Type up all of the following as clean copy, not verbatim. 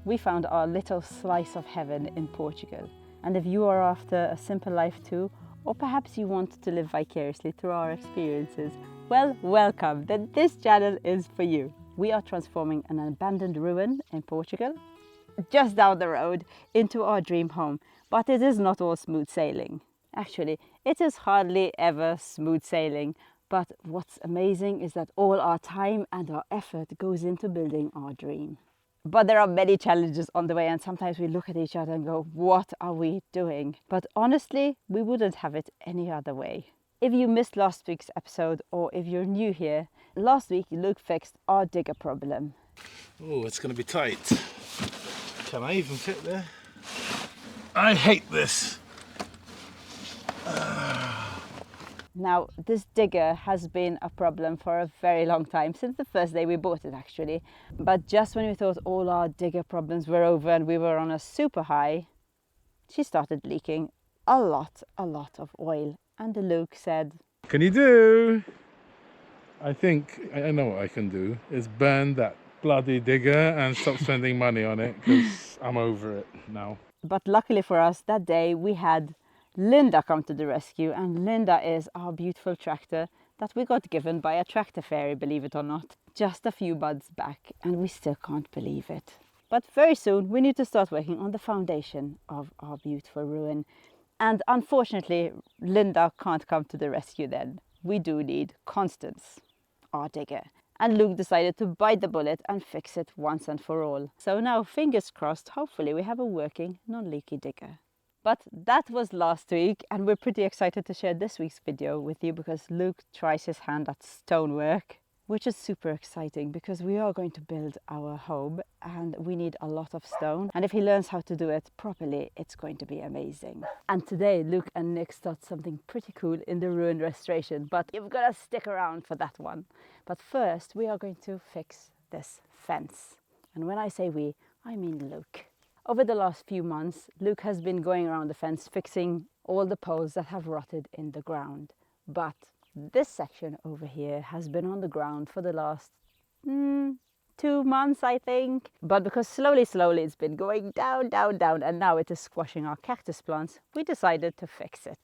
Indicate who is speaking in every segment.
Speaker 1: we found our little slice of heaven in Portugal. And if you are after a simple life too, or perhaps you want to live vicariously through our experiences, well, welcome, then this channel is for you. We are transforming an abandoned ruin in Portugal, just down the road, into our dream home. But it is not all smooth sailing. Actually, it is hardly ever smooth sailing. But what's amazing is that all our time and our effort goes into building our dream. But there are many challenges on the way, and sometimes we look at each other and go, what are we doing? But honestly, we wouldn't have it any other way. If you missed last week's episode, or if you're new here, last week Luke fixed our digger problem.
Speaker 2: Oh, it's going to be tight. Can I even fit there? I hate this.
Speaker 1: Now, this digger has been a problem for a very long time, since the first day we bought it actually. But just when we thought all our digger problems were over and we were on a super high, she started leaking a lot of oil. And Luke said,
Speaker 2: Can you do? I think I know what I can do, is burn that bloody digger and stop spending money on it, because I'm over it now.
Speaker 1: But luckily for us, that day we had Linda come to the rescue, and Linda is our beautiful tractor that we got given by a tractor fairy, believe it or not, just a few buds back, and we still can't believe it. But very soon we need to start working on the foundation of our beautiful ruin. And unfortunately, Linda can't come to the rescue then. We do need Constance, our digger. And Luke decided to bite the bullet and fix it once and for all. So now, fingers crossed, hopefully we have a working, non-leaky digger. But that was last week, and we're pretty excited to share this week's video with you because Luke tries his hand at stonework, which is super exciting because we are going to build our home and we need a lot of stone. And if he learns how to do it properly, it's going to be amazing. And today, Luke and Nick start something pretty cool in the ruin restoration, but you've got to stick around for that one. But first, we are going to fix this fence. And when I say we, I mean Luke. Over the last few months, Luke has been going around the fence fixing all the poles that have rotted in the ground. But this section over here has been on the ground for the last 2 months, I think. But because slowly it's been going down, and now it is squashing our cactus plants, we decided to fix it.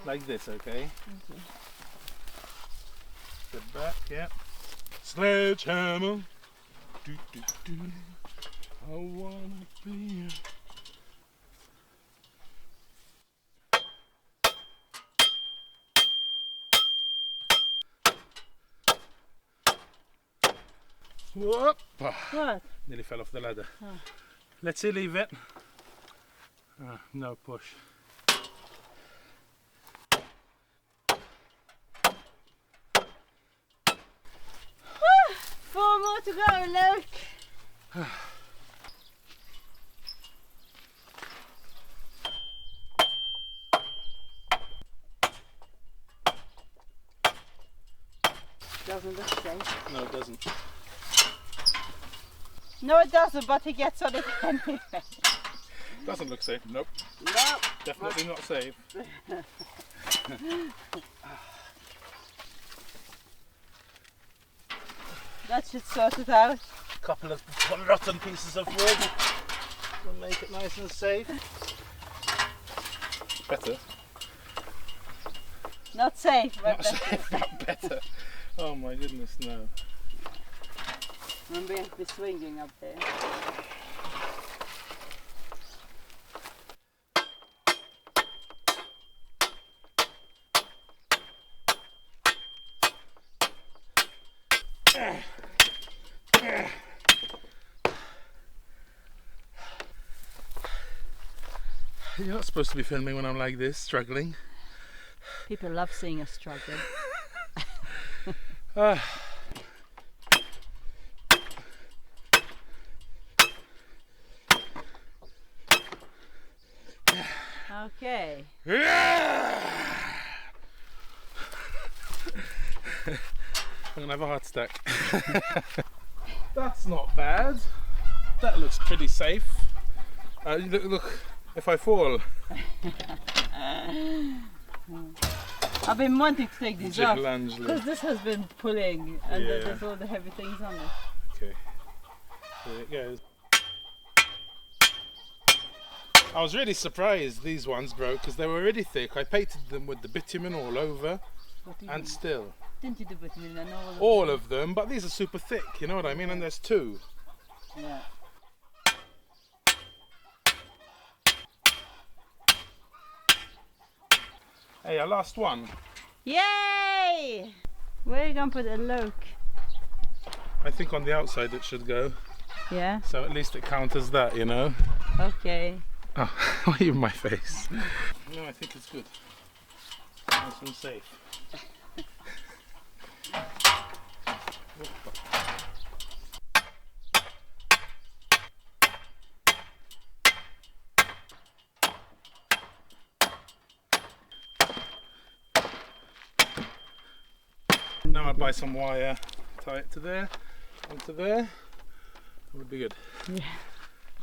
Speaker 2: Like this, okay? Step back, yeah. Sledgehammer. Do, do, do. I wanna be. Whoop!
Speaker 1: What?
Speaker 2: Nearly fell off the ladder.
Speaker 1: Oh.
Speaker 2: Let's see, leave it. No push.
Speaker 1: 4 more to go, Luke. Doesn't look safe.
Speaker 2: No, it doesn't.
Speaker 1: No, it doesn't, but he gets on it anyway.
Speaker 2: Doesn't look safe. Nope.
Speaker 1: No.
Speaker 2: Definitely not safe.
Speaker 1: That should sort it out.
Speaker 2: A couple of rotten pieces of wood will make it nice and safe. Better.
Speaker 1: Not safe, but
Speaker 2: Not safe, but better. Oh my goodness, no.
Speaker 1: I'm going to be swinging up there.
Speaker 2: You're not supposed to be filming when I'm like this, struggling.
Speaker 1: People love seeing us struggle. Okay.
Speaker 2: I'm gonna have a heart attack. That's not bad. That looks pretty safe. Look, if I fall.
Speaker 1: I've been wanting to take these off
Speaker 2: Michelangelo.
Speaker 1: because this has been pulling and
Speaker 2: Yeah.
Speaker 1: there's all the heavy things on it.
Speaker 2: Okay, there it goes. I was really surprised these ones broke because they were really thick. I painted them with the bitumen all over
Speaker 1: What do you
Speaker 2: and
Speaker 1: mean?
Speaker 2: still.
Speaker 1: Didn't you do bitumen? I know
Speaker 2: All of them, but these are super thick, you know what I mean? And there's two.
Speaker 1: Yeah.
Speaker 2: Hey, I lost one.
Speaker 1: Yay! Where are you going to put a loke?
Speaker 2: I think on the outside it should go.
Speaker 1: Yeah?
Speaker 2: So at least it counts as that, you know?
Speaker 1: Okay.
Speaker 2: Oh, why are you in my face? No, I think it's good. Nice and safe. Now I'll buy some wire, tie it to there, onto there. That would be good.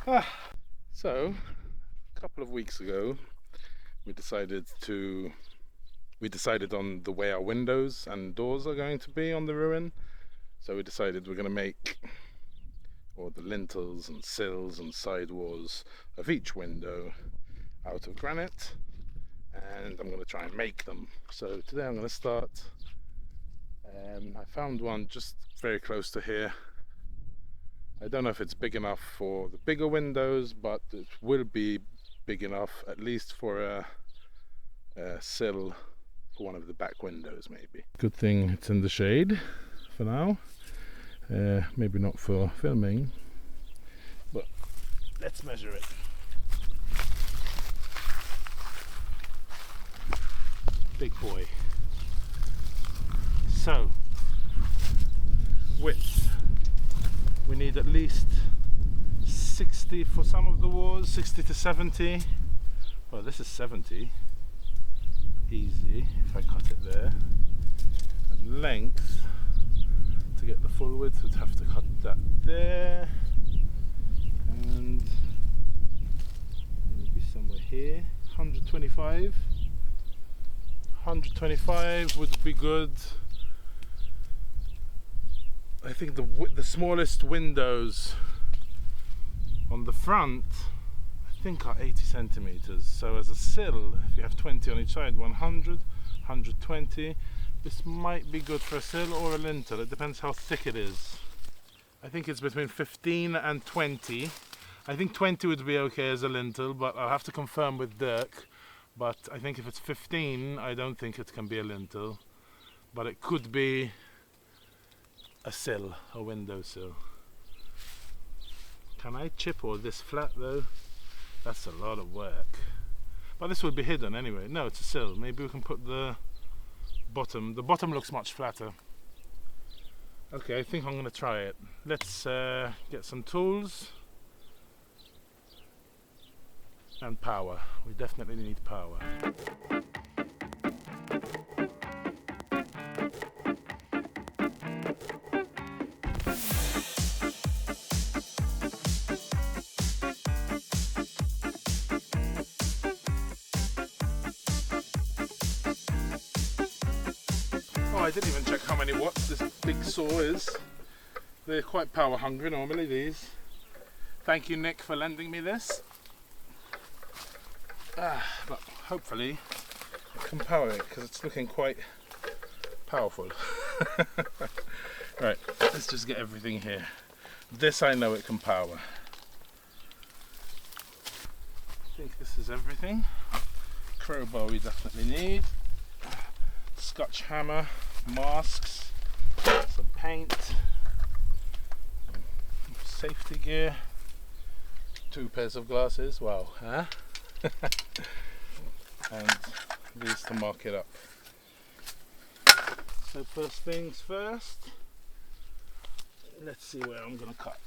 Speaker 1: Yeah.
Speaker 2: So, a couple of weeks ago, we decided on the way our windows and doors are going to be on the ruin. So we decided we're going to make all the lintels and sills and side walls of each window out of granite, and I'm going to try and make them. So today I'm going to start. I found one just very close to here. I don't know if it's big enough for the bigger windows, but it will be big enough at least for a sill for one of the back windows, maybe. Good thing it's in the shade for now. Maybe not for filming, but let's measure it. Big boy. So, width. We need at least 60 for some of the walls, 60 to 70. Well, this is 70. Easy, if I cut it there. And length, to get the full width, we'd have to cut that there. And maybe somewhere here. 125. 125 would be good. I think the smallest windows on the front, I think, are 80 centimeters. So as a sill, if you have 20 on each side, 100, 120. This might be good for a sill or a lintel. It depends how thick it is. I think it's between 15 and 20. I think 20 would be okay as a lintel, but I'll have to confirm with Dirk. But I think if it's 15, I don't think it can be a lintel. But it could be a sill, a windowsill. Can I chip all this flat though? That's a lot of work. But this would be hidden anyway. No, it's a sill. Maybe we can put the bottom. The bottom looks much flatter. Okay, I think I'm going to try it. Let's get some tools and power. We definitely need power. I didn't even check how many watts this big saw is. They're quite power hungry normally, these. Thank you, Nick, for lending me this. But hopefully it can power it, because it's looking quite powerful. Right, let's just get everything here. This I know it can power. I think this is everything. Crowbar we definitely need. Scotch hammer, masks, some paint, safety gear, 2 pairs of glasses, wow, huh? And these to mark it up. So first things first, let's see where I'm gonna cut.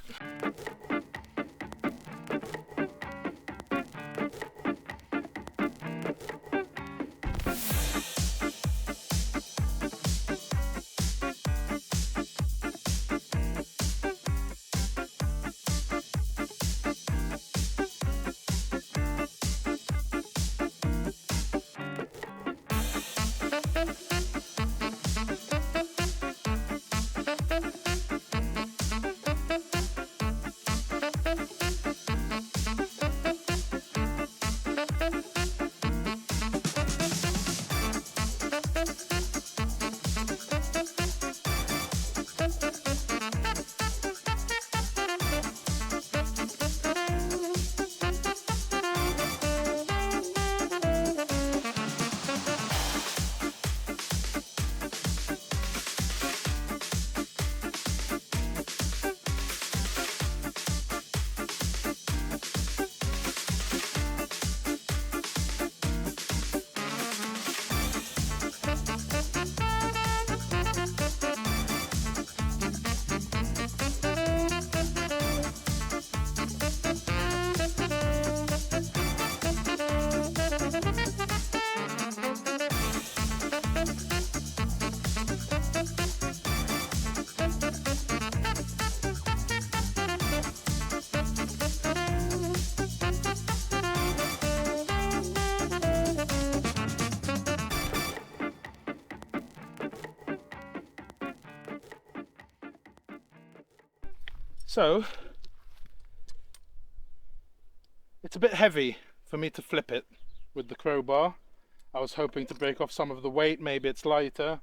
Speaker 2: So, it's a bit heavy for me to flip it with the crowbar. I was hoping to break off some of the weight, maybe it's lighter,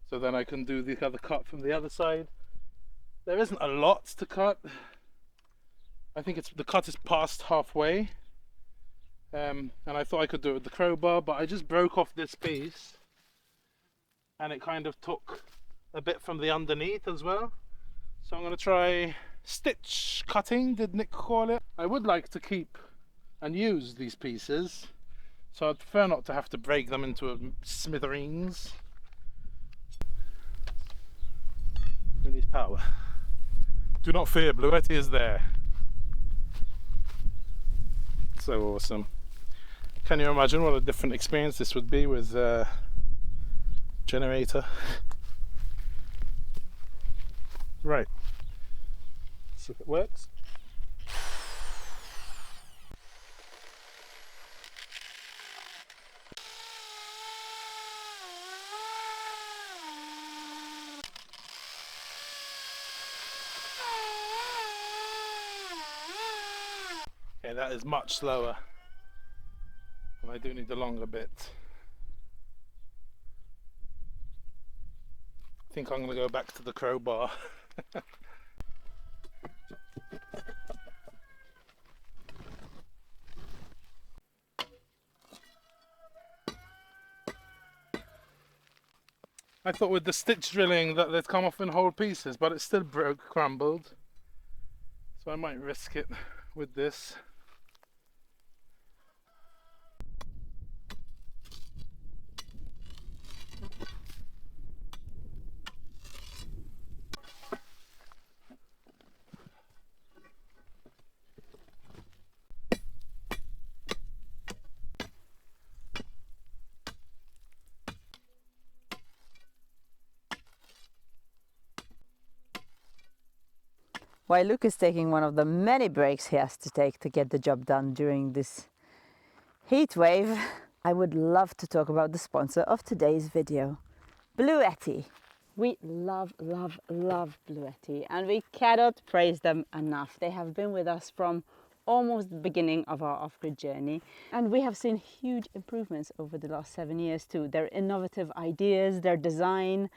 Speaker 2: so then I can do the other cut from the other side. There isn't a lot to cut. I think the cut is past halfway. And I thought I could do it with the crowbar, but I just broke off this piece and it kind of took a bit from the underneath as well. So I'm going to try stitch cutting, did Nick call it? I would like to keep and use these pieces, so I'd prefer not to have to break them into smithereens. We need power. Do not fear, Bluetti is there. So awesome. Can you imagine what a different experience this would be with a generator? Right. See if it works. Okay, that is much slower. And I do need the longer bit. I think I'm going to go back to the crowbar. I thought with the stitch drilling that they'd come off in whole pieces, but it still crumbled. So I might risk it with this.
Speaker 1: While Luke is taking one of the many breaks he has to take to get the job done during this heat wave, I would love to talk about the sponsor of today's video, Bluetti. We love, love, love Bluetti, and we cannot praise them enough. They have been with us from almost the beginning of our off-grid journey, and we have seen huge improvements over the last 7 years too. Their innovative ideas, their design,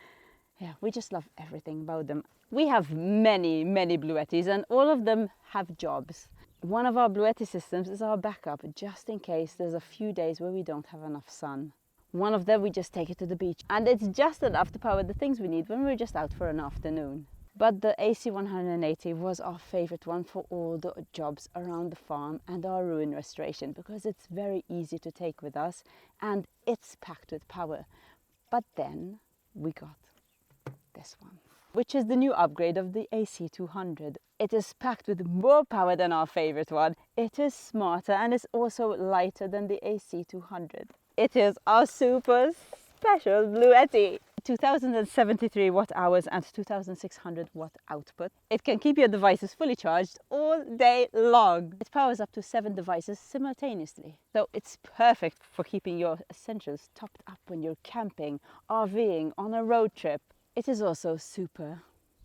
Speaker 1: yeah, we just love everything about them. We have many Bluettis, and all of them have jobs. One of our Bluetti systems is our backup, just in case there's a few days where we don't have enough sun. One of them we just take it to the beach, and it's just enough to power the things we need when we're just out for an afternoon. But the AC 180 was our favorite one for all the jobs around the farm and our ruin restoration, because it's very easy to take with us and it's packed with power. But then we got this one, which is the new upgrade of the AC 200. It is packed with more power than our favorite one. It is smarter and is also lighter than the AC 200. It is our super special Bluetti. 2073 watt hours and 2600 watt output. It can keep your devices fully charged all day long. It powers up to 7 devices simultaneously. So it's perfect for keeping your essentials topped up when you're camping, RVing, on a road trip. It is also super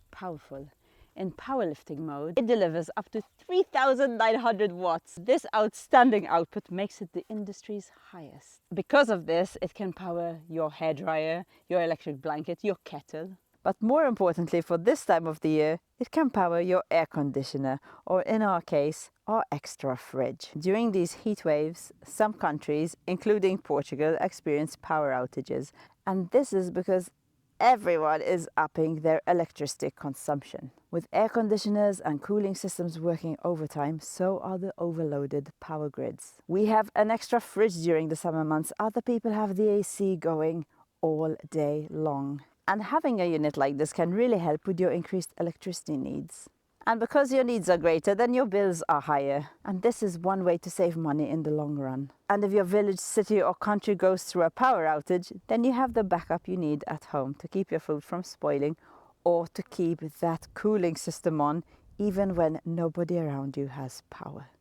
Speaker 1: powerful. In powerlifting mode, it delivers up to 3900 watts. This outstanding output makes it the industry's highest. Because of this, it can power your hairdryer, your electric blanket, your kettle. But more importantly, for this time of the year, it can power your air conditioner, or in our case, our extra fridge. During these heat waves, some countries, including Portugal, experience power outages. And this is because everyone is upping their electricity consumption. With air conditioners and cooling systems working overtime, so are the overloaded power grids. We have an extra fridge during the summer months. Other people have the AC going all day long. And having a unit like this can really help with your increased electricity needs. And because your needs are greater, then your bills are higher. And this is one way to save money in the long run. And if your village, city or country goes through a power outage, then you have the backup you need at home to keep your food from spoiling, or to keep that cooling system on even when nobody around you has power.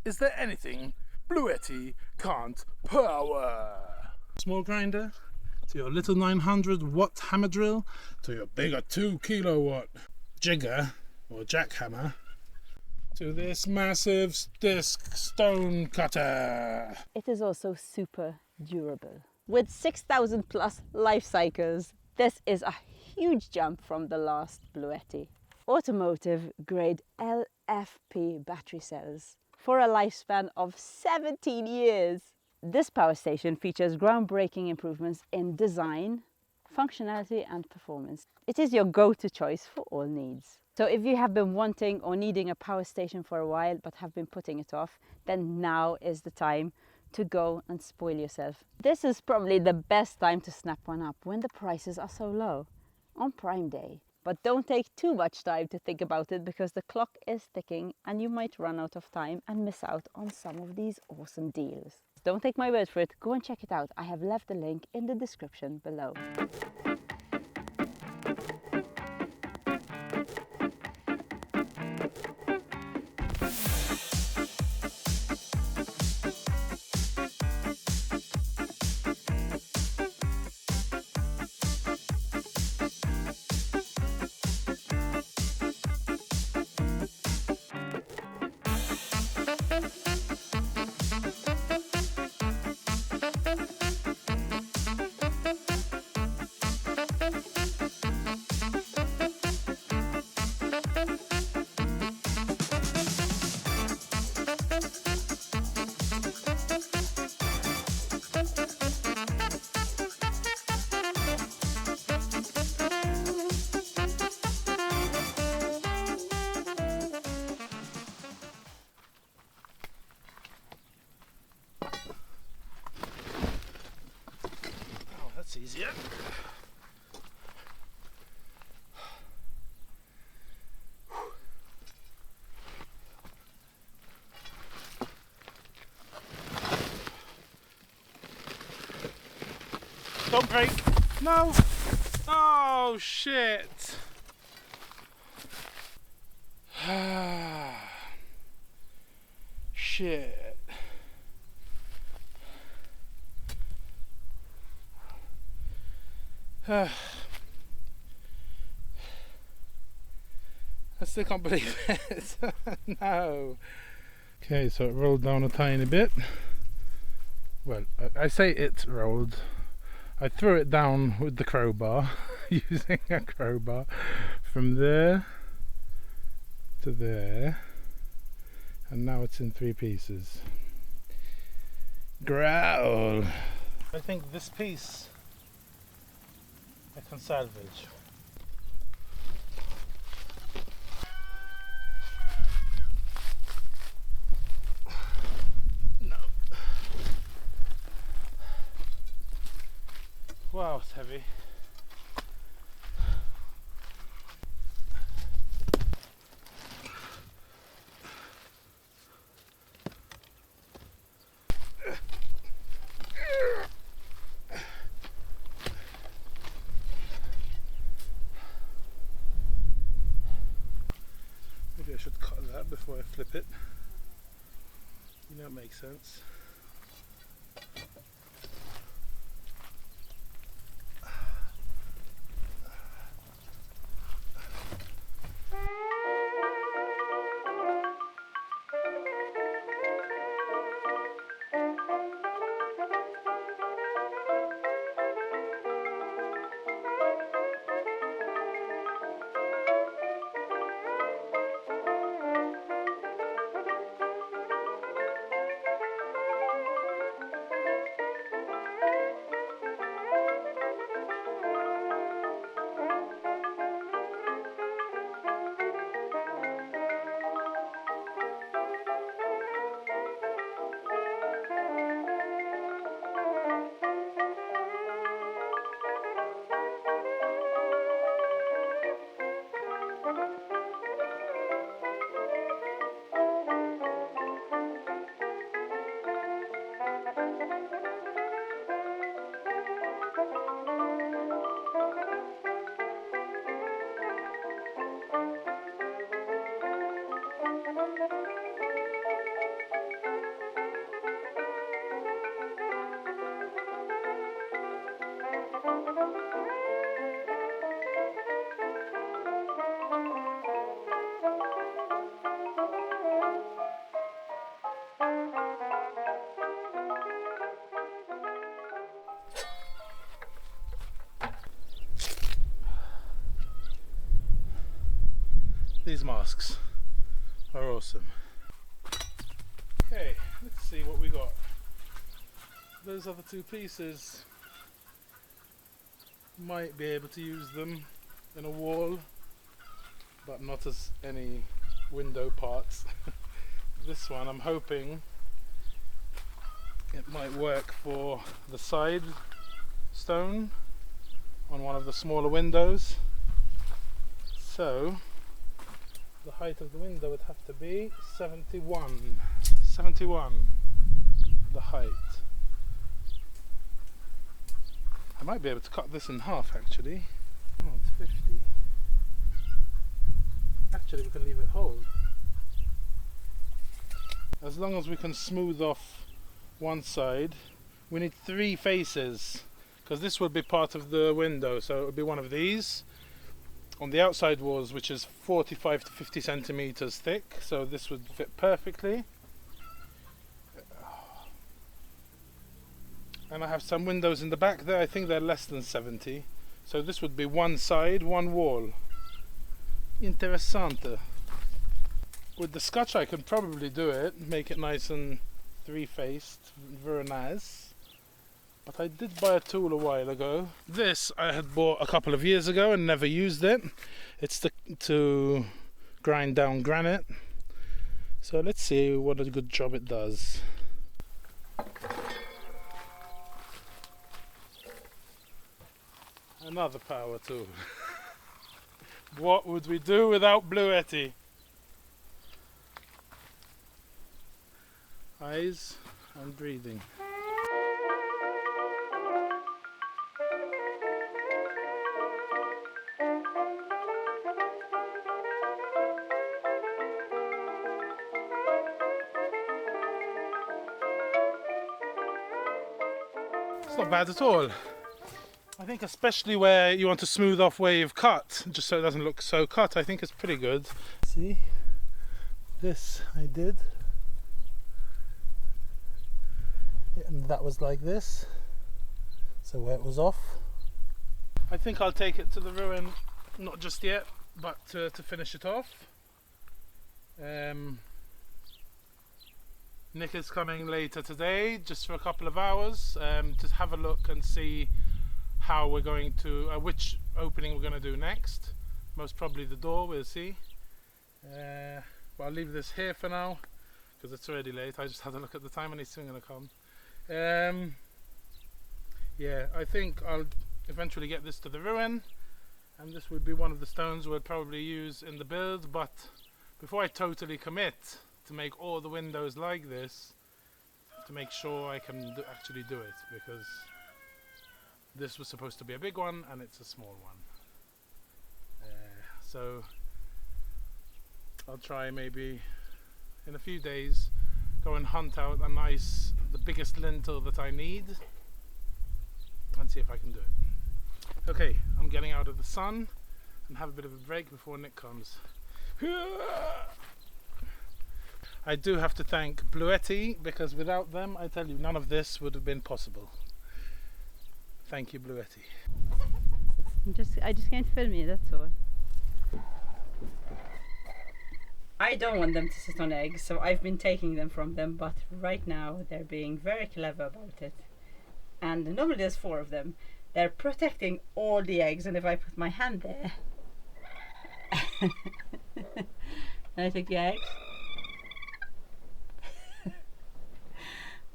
Speaker 2: Is there anything Bluetti can't power? Small grinder to your little 900 watt hammer drill, to your bigger 2 kilowatt jigger or jackhammer, to this massive disc stone cutter.
Speaker 1: It is also super durable. With 6,000 plus life cycles, this is a huge jump from the last Bluetti. Automotive grade LFP battery cells for a lifespan of 17 years. This power station features groundbreaking improvements in design, functionality and performance. It is your go-to choice for all needs. So if you have been wanting or needing a power station for a while but have been putting it off, then now is the time to go and spoil yourself. This is probably the best time to snap one up when the prices are so low, on Prime Day. But don't take too much time to think about it, because the clock is ticking and you might run out of time and miss out on some of these awesome deals. Don't take my word for it, go and check it out. I have left the link in the description below.
Speaker 2: That's easier. Don't break. No. Oh shit. Shit. I still can't believe it. No. Okay, so it rolled down a tiny bit. Well, I say it rolled. I threw it down with the crowbar, using a crowbar, from there to there, and now it's in 3 pieces. Growl! I think this piece I can salvage. No. Wow, it's heavy. Maybe I should cut that before I flip it. You know, it makes sense. These masks are awesome. Okay, let's see what we got. Those other 2 pieces, might be able to use them in a wall, but not as any window parts. This one, I'm hoping it might work for the side stone on one of the smaller windows. So the height of the window would have to be 71, the height. I might be able to cut this in half actually. Oh, it's 50. Actually, we can leave it whole. As long as we can smooth off one side. We need 3 faces, because this would be part of the window, so it would be one of these on the outside walls, which is 45 to 50 centimeters thick, so this would fit perfectly. And I have some windows in the back there, I think they're less than 70, so this would be one side, one wall. Interessante. With the scotch I can probably do it, make it nice and 3-faced, very nice. But I did buy a tool a while ago. This I had bought a couple of years ago and never used it. It's to grind down granite. So let's see what a good job it does. Another power tool. What would we do without Bluetti? Eyes and breathing. It's not bad at all. I think especially where you want to smooth off where you've cut, just so it doesn't look so cut, I think it's pretty good. See, this I did, and that was like this, so where it was off. I think I'll take it to the ruin, not just yet, but to finish it off. Nick is coming later today, just for a couple of hours, to have a look and see how we're going to, which opening we're going to do next. Most probably the door, we'll see. But I'll leave this here for now, because it's already late. I just had a look at the time and he's soon going to come. Yeah, I think I'll eventually get this to the ruin, and this would be one of the stones we'll probably use in the build, but before I totally commit to make all the windows like this, to make sure I can actually do it, because this was supposed to be a big one and it's a small one. So I'll try maybe in a few days go and hunt out the biggest lintel that I need and see if I can do it. Okay, I'm getting out of the sun and have a bit of a break before Nick comes. I do have to thank Bluetti, because without them, I tell you, none of this would have been possible. Thank you, Bluetti.
Speaker 1: I just can't film you, that's all. I don't want them to sit on eggs, so I've been taking them from them, but right now they're being very clever about it. And normally there's 4 of them. They're protecting all the eggs, and if I put my hand there and I take the eggs,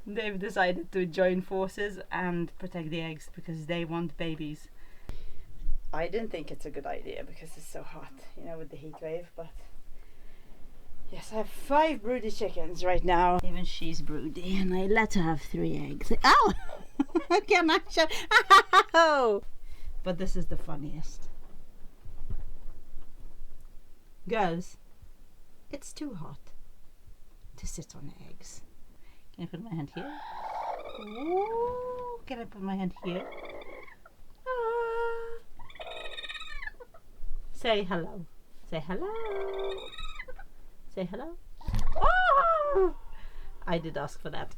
Speaker 1: they've decided to join forces and protect the eggs because they want babies. I didn't think it's a good idea because it's so hot, you know, with the heat wave, but yes, I have 5 broody chickens right now. Even she's broody, and I let her have 3 eggs. Oh! Can I show? Oh! But this is the funniest. Girls, it's too hot to sit on eggs. Can I put my hand here? Ooh, can I put my hand here? Ah. Say hello. Say hello. Say hello. Oh! I did ask for that.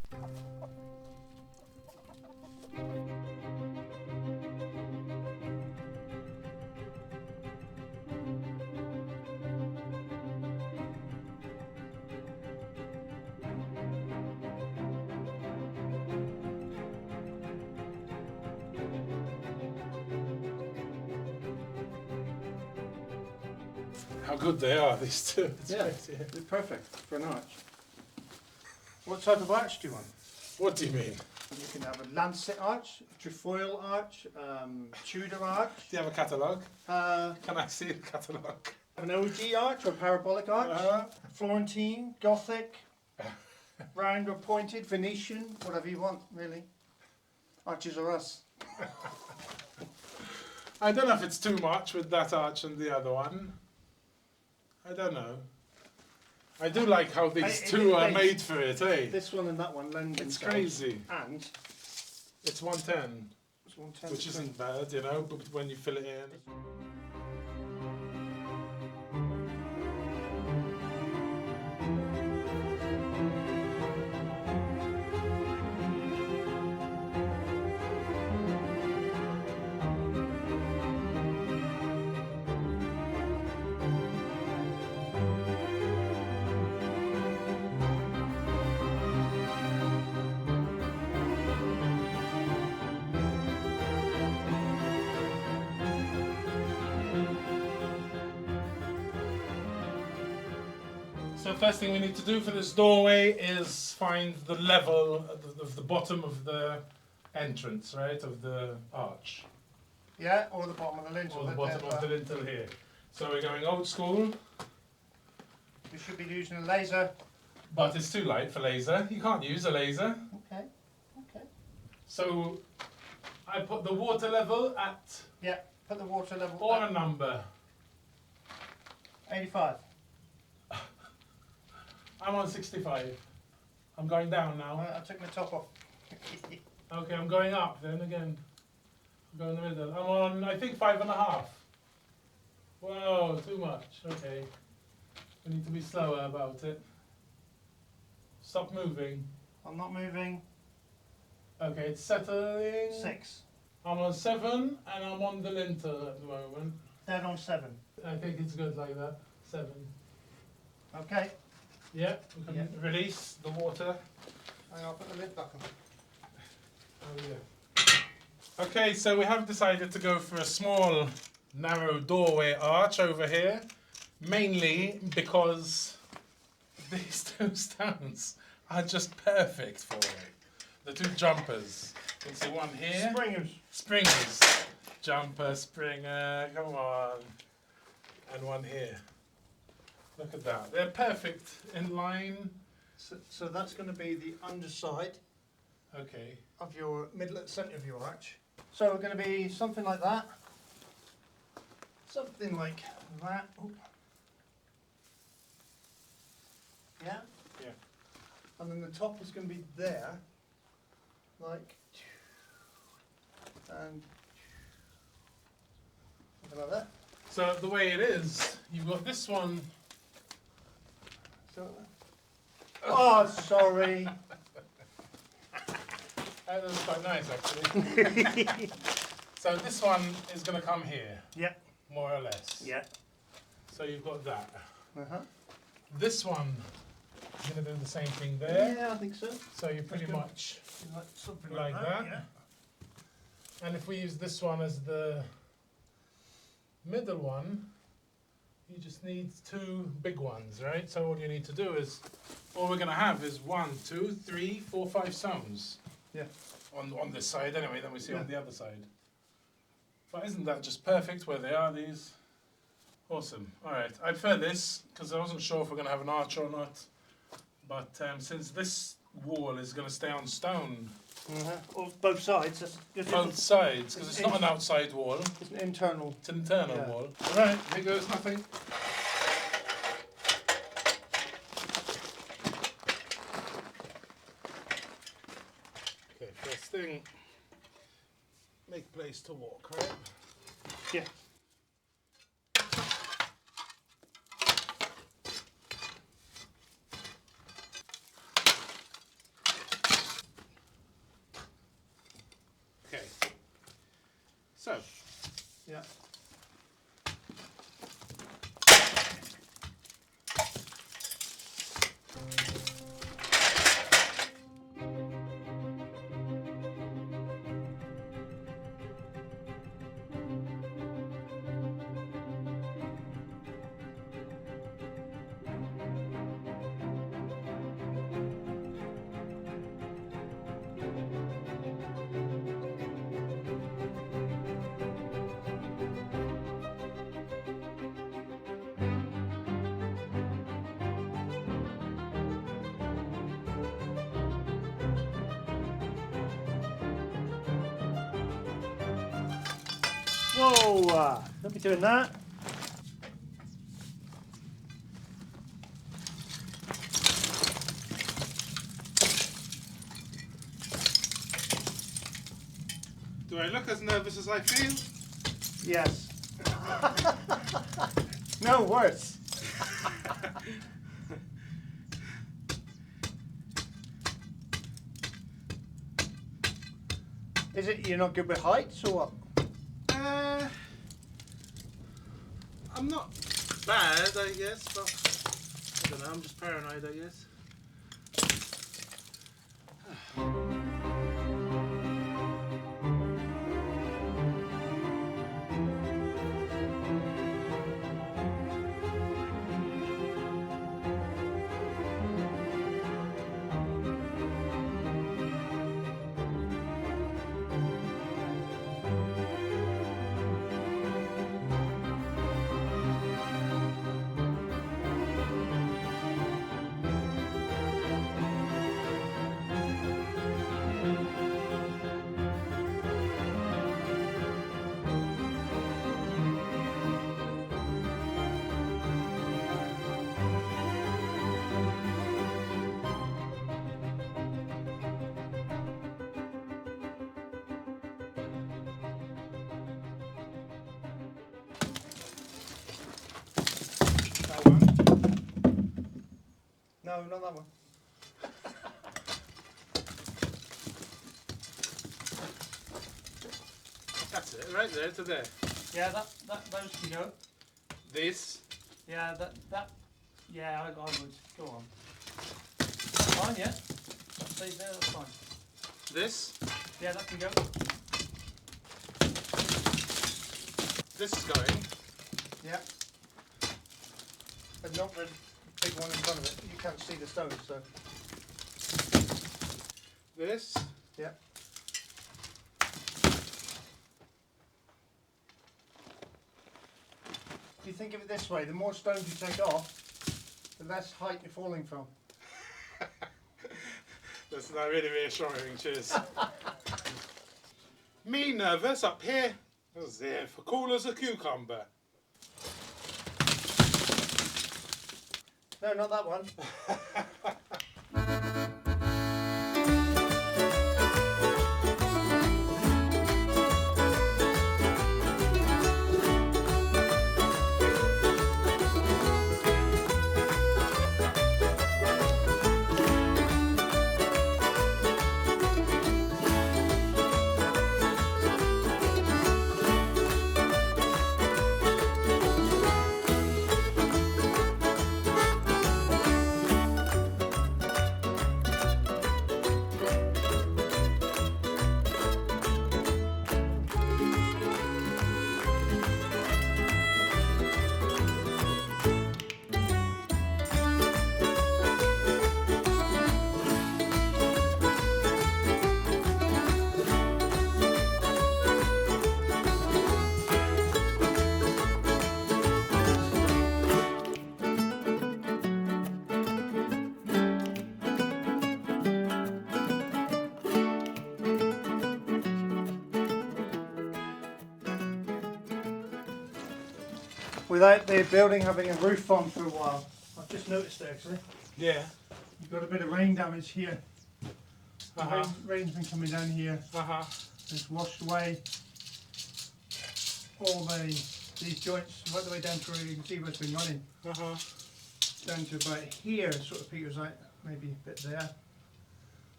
Speaker 2: How good they are, these two.
Speaker 3: Yeah, they're perfect for an arch. What type of arch do you want?
Speaker 2: What do you mean?
Speaker 3: You can have a lancet arch, a trefoil arch, Tudor arch.
Speaker 2: Do you have a catalogue? Can I see the catalogue?
Speaker 3: An OG arch or parabolic arch, Florentine, Gothic, round or pointed, Venetian, whatever you want, really. Arches are us.
Speaker 2: I don't know if it's too much with that arch and the other one. I don't know. I do like how these two are made for it, eh?
Speaker 3: This one and that one lend
Speaker 2: It's
Speaker 3: themselves.
Speaker 2: crazy.
Speaker 3: And
Speaker 2: It's 110,
Speaker 3: it's 110.
Speaker 2: which isn't bad, you know, but when you fill it in. So first thing we need to do for this doorway is find the level of the bottom of the entrance, right, of the arch.
Speaker 3: Yeah, or the bottom of the lintel.
Speaker 2: Or the bottom of the lintel here. So we're going old school.
Speaker 3: We should be using a laser.
Speaker 2: But it's too light for laser. You can't use a laser.
Speaker 3: Okay, okay.
Speaker 2: So I put the water level at,
Speaker 3: Yeah, put the water level
Speaker 2: or
Speaker 3: at
Speaker 2: a number.
Speaker 3: 85.
Speaker 2: I'm on 65. I'm going down now.
Speaker 3: I took my top off.
Speaker 2: Okay, I'm going up then again.
Speaker 4: Go in the middle. I'm on, I think, 5.5. Whoa, too much. Okay. We need to be slower about it. Stop moving.
Speaker 3: I'm not moving.
Speaker 4: Okay, it's settling.
Speaker 3: 6.
Speaker 4: I'm on 7 and I'm on the lintel at the moment.
Speaker 3: Dead on 7.
Speaker 4: I think it's good like that. 7.
Speaker 3: Okay.
Speaker 4: Yeah, we can release the water.
Speaker 3: Hang on, I'll put the lid back on.
Speaker 4: Oh yeah. Okay, so we have decided to go for a small, narrow doorway arch over here, mainly because these two stones are just perfect for it. The two jumpers. You can see one here.
Speaker 3: Springers.
Speaker 4: Springers. Jumper, springer, come on. And one here. Look at that. They're perfect in line.
Speaker 3: So that's going to be the underside
Speaker 4: Okay.
Speaker 3: of your middle at centre of your arch. So we're going to be something like that. Something like that. Oop. Yeah?
Speaker 4: Yeah.
Speaker 3: And then the top is going to be there. Like. And. Something like that.
Speaker 4: So the way it is, you've got this one.
Speaker 3: So, oh, sorry.
Speaker 4: That was quite nice actually. So this one is going to come here,
Speaker 3: Yeah.
Speaker 4: more or less.
Speaker 3: Yeah.
Speaker 4: So you've got that.
Speaker 3: Uh-huh.
Speaker 4: This one is going to do the same thing there.
Speaker 3: Yeah, I think so.
Speaker 4: So you pretty
Speaker 3: good.
Speaker 4: much,
Speaker 3: Like something
Speaker 4: Like that?
Speaker 3: Yeah.
Speaker 4: and if we use this one as the middle one, you just need 2 big ones, right? So all you need to do is, all we're going to have is 1, 2, 3, 4, 5 stones.
Speaker 3: Yeah.
Speaker 4: On this side anyway, then we see on
Speaker 3: Yeah.
Speaker 4: the other side. But isn't that just perfect where they are, these? Awesome. Alright, I prefer this, because I wasn't sure if we're going to have an arch or not. But since this wall is going to stay on stone,
Speaker 3: Or both sides. That's,
Speaker 4: both sides, because it's not an outside wall,
Speaker 3: it's an internal.
Speaker 4: it's an internal
Speaker 3: Yeah.
Speaker 4: wall. Alright, here goes nothing. Okay, first thing, make place to walk, right?
Speaker 3: Yeah.
Speaker 4: Okay. So,
Speaker 3: Yeah. Whoa! Don't be doing that.
Speaker 4: do I look as nervous as I feel?
Speaker 3: Yes. No, worse. Is it you're not good with heights or what?
Speaker 4: I'm not bad, I guess, but I don't know, I'm just paranoid, I guess.
Speaker 3: No, not that one.
Speaker 4: That's it, right there to there.
Speaker 3: Yeah, those can go.
Speaker 4: This.
Speaker 3: Yeah, yeah, I would. Go on. That's fine, yeah. Stay there, that's fine.
Speaker 4: This.
Speaker 3: Yeah, that can go.
Speaker 4: This is going.
Speaker 3: Yeah. But not the big one in front of it. You can't see the stones, so.
Speaker 4: This.
Speaker 3: Yeah. If you think of it this way, the more stones you take off, the less height you're falling from.
Speaker 4: That's not really reassuring, cheers. Me nervous up here. As if cool as a cucumber.
Speaker 3: No, not that one. Without the building having a roof on for a while, I've just noticed it actually.
Speaker 4: Yeah.
Speaker 3: You've got a bit of rain damage here.
Speaker 4: Uh-huh.
Speaker 3: Rain's been coming down here.
Speaker 4: Uh-huh.
Speaker 3: It's washed away all these joints right the way down through. You can see where it's been running
Speaker 4: Uh-huh.
Speaker 3: down to about here. Sort of peters out, maybe a bit there.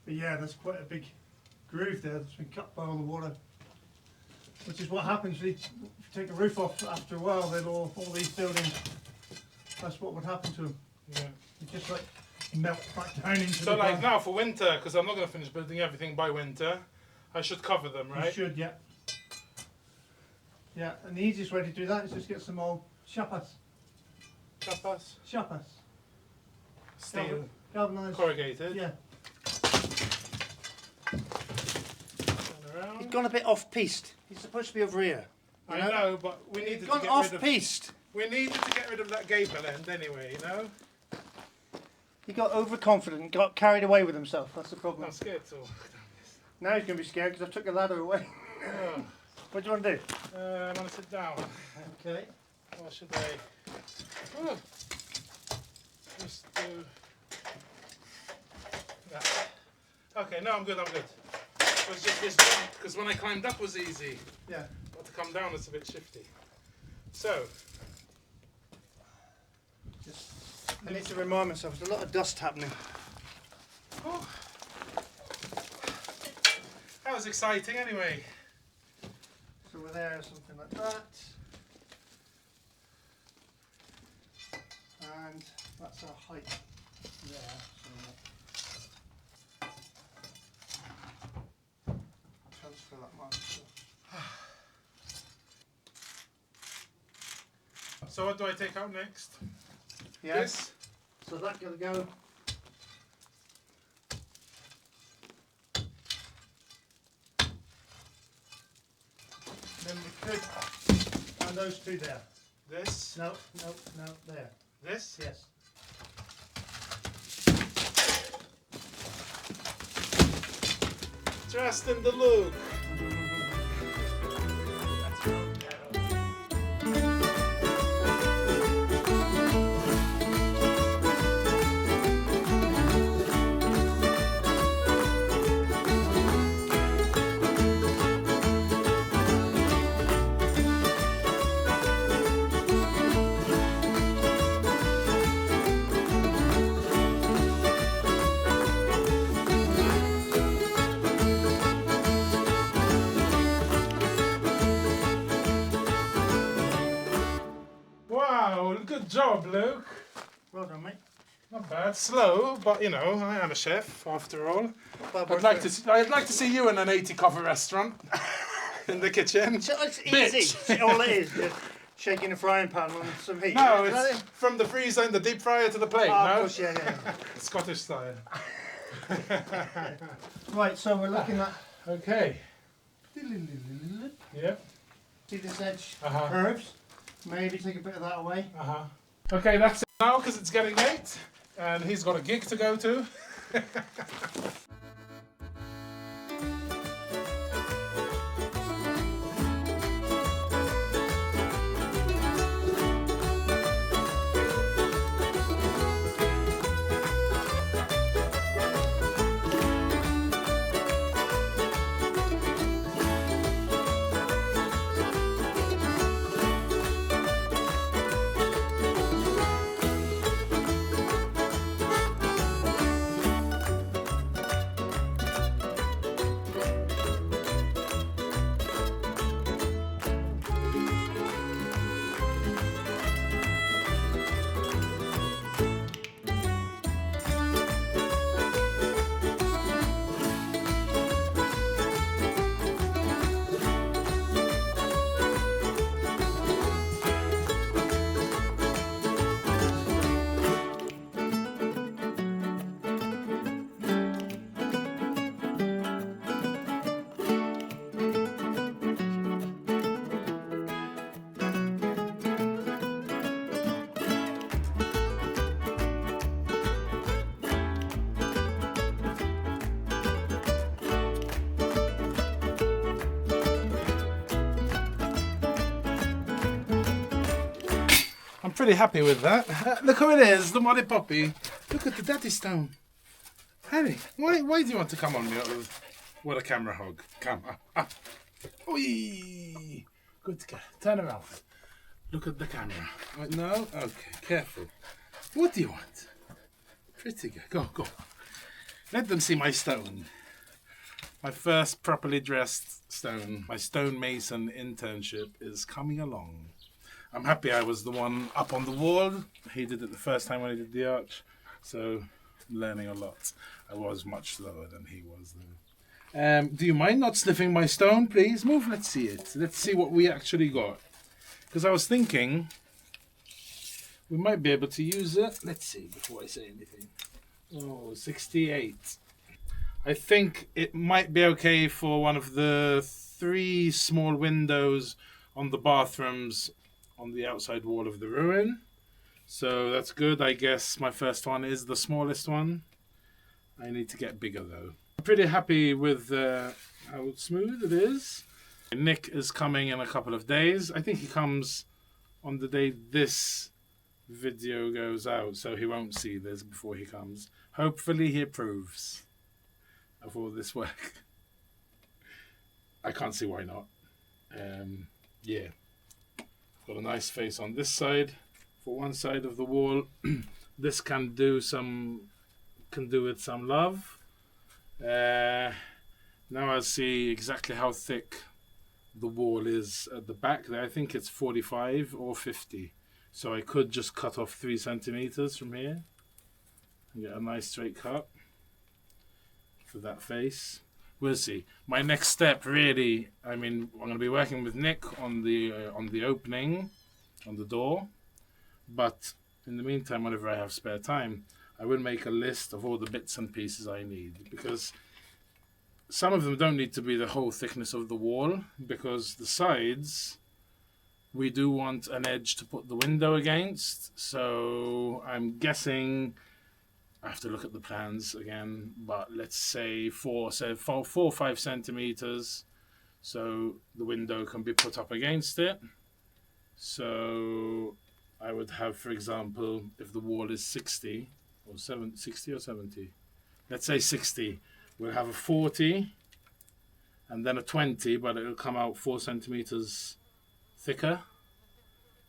Speaker 3: But yeah, there's quite a big groove there that's been cut by all the water. Which is what happens if you take a roof off after a while. Then all these buildings, that's what would happen to them.
Speaker 4: Yeah.
Speaker 3: They just like melt back down into
Speaker 4: So
Speaker 3: the
Speaker 4: like
Speaker 3: ground.
Speaker 4: now for winter, because I'm not going to finish building everything by winter, I should cover them,
Speaker 3: You
Speaker 4: right?
Speaker 3: should, yeah. Yeah, and the easiest way to do that is just get some old chapas.
Speaker 4: Chapas,
Speaker 3: Chapas.
Speaker 4: steel,
Speaker 3: Galvanised.
Speaker 4: corrugated.
Speaker 3: Yeah.
Speaker 4: Turn around.
Speaker 3: He's gone a bit off-piste. He's supposed to be over here.
Speaker 4: I know, but we
Speaker 3: He's
Speaker 4: needed to
Speaker 3: gone
Speaker 4: get rid of.
Speaker 3: off-piste.
Speaker 4: We needed to get rid of that gable end anyway, you know.
Speaker 3: He got overconfident and got carried away with himself. That's the problem.
Speaker 4: I'm scared to walk down
Speaker 3: Now he's going to be scared because I took the ladder away.
Speaker 4: this. Oh.
Speaker 3: What do you want to do?
Speaker 4: I want to sit down.
Speaker 3: Okay.
Speaker 4: Or should I? Oh. Just do that. Okay, no, I'm good. It was just this jump because when I climbed up was easy,
Speaker 3: Yeah.
Speaker 4: but to come down it's a bit shifty. So.
Speaker 3: I need to remind myself, there's a lot of dust happening.
Speaker 4: Oh. That was exciting anyway.
Speaker 3: So we're there, something like that. And that's our height there. So transfer that mark.
Speaker 4: So what do I take out next?
Speaker 3: Yeah.
Speaker 4: This?
Speaker 3: So that's going to go. Then we could, and those two there.
Speaker 4: This?
Speaker 3: No, there.
Speaker 4: This?
Speaker 3: Yes.
Speaker 4: Trust in the look. Good job, Luke.
Speaker 3: Well done, mate.
Speaker 4: Not bad. Slow, but you know, I am a chef after all.
Speaker 3: Well,
Speaker 4: I'd like to see you in an 80 coffee restaurant in the kitchen.
Speaker 3: So it's
Speaker 4: Bitch.
Speaker 3: easy. All it is, just shaking a frying pan on some heat.
Speaker 4: No,
Speaker 3: Is that
Speaker 4: it's
Speaker 3: it?
Speaker 4: from the freezer in the deep fryer to the plate.
Speaker 3: Oh,
Speaker 4: no,
Speaker 3: of course, yeah.
Speaker 4: Scottish style.
Speaker 3: Right, so we're looking at.
Speaker 4: Okay. Yep.
Speaker 3: See this edge
Speaker 4: Uh-huh.
Speaker 3: curves? Maybe take a bit of that away.
Speaker 4: Okay, that's it now because it's getting late, and he's got a gig to go to. I'm pretty happy with that. Look who it is, the Molly Poppy. Look at the daddy stone. Harry, why do you want to come on me with a camera hog? Come up. Oi! Good girl. Turn around. Look at the camera. Right, no? Okay, careful. What do you want? Pretty girl. Go. Let them see my stone. My first properly dressed stone. My stonemason internship is coming along. I'm happy I was the one up on the wall. He did it the first time when he did the arch. So, I'm learning a lot. I was much slower than he was, though. Do you mind not sniffing my stone, please? Move, let's see it. Let's see what we actually got. Because I was thinking we might be able to use it. Let's see before I say anything. Oh, 68. I think it might be okay for one of the 3 small windows on the bathrooms on the outside wall of the ruin. So that's good. I guess my first one is the smallest one. I need to get bigger though. I'm pretty happy with how smooth it is. Nick is coming in a couple of days. I think he comes on the day this video goes out, so he won't see this before he comes. Hopefully he approves of all this work. I can't see why not. Yeah. Got a nice face on this side for one side of the wall. This can do with some love. Now I see exactly how thick the wall is at the back there. I think it's 45 or 50. So I could just cut off 3 centimeters from here and get a nice straight cut for that face. We'll see. My next step, really, I mean, I'm going to be working with Nick on the opening, on the door. But in the meantime, whenever I have spare time, I will make a list of all the bits and pieces I need. Because some of them don't need to be the whole thickness of the wall. Because the sides, we do want an edge to put the window against. So I'm guessing... I have to look at the plans again, but let's say 4 or 5 centimeters, so the window can be put up against it. So I would have, for example, if the wall is 60 or 70, let's say 60, we'll have a 40 and then a 20, but it'll come out 4 centimeters thicker,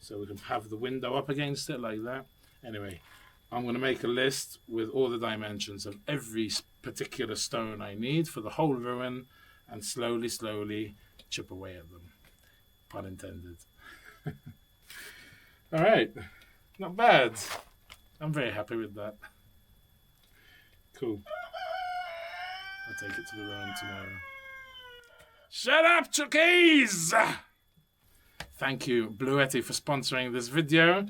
Speaker 4: so we can have the window up against it like that. Anyway, I'm going to make a list with all the dimensions of every particular stone I need for the whole ruin and slowly chip away at them. Pun intended. All right. Not bad. I'm very happy with that. Cool. I'll take it to the ruin tomorrow. Shut up, Chuckies! Thank you, Bluetti, for sponsoring this video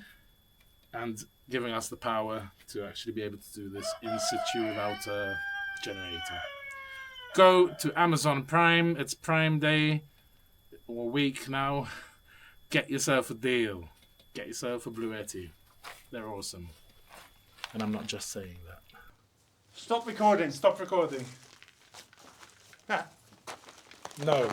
Speaker 4: and giving us the power to actually be able to do this in situ without a generator. Go to Amazon Prime. It's Prime Day or week now. Get yourself a deal. Get yourself a Bluetti. They're awesome. And I'm not just saying that.
Speaker 3: Stop recording.
Speaker 4: Stop recording. No.